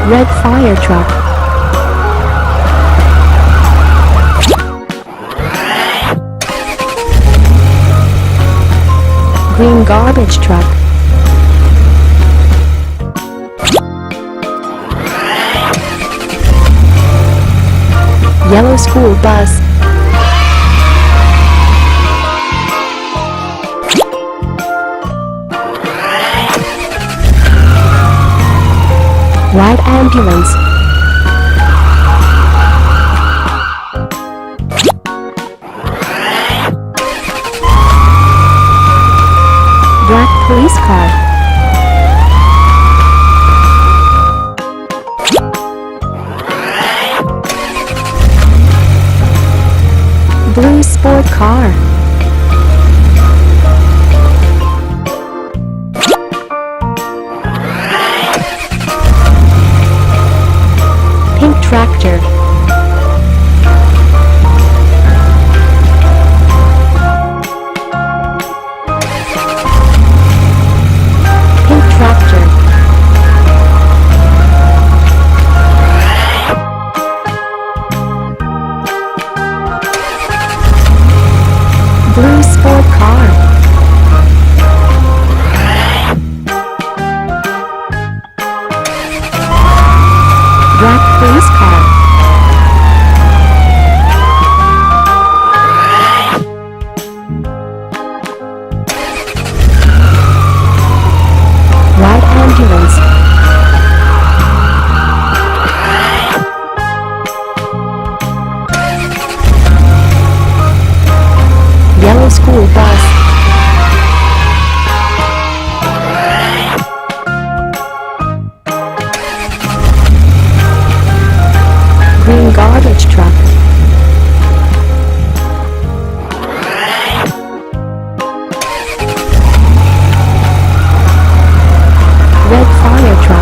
Red fire truck. Green garbage truck. Yellow school bus. White ambulance. Black police car. Blue sport car. Pink tractor. Pink tractor. Blue sport car. Black police car. White ambulance. Yellow school bus. Green garbage truck. Red fire truck.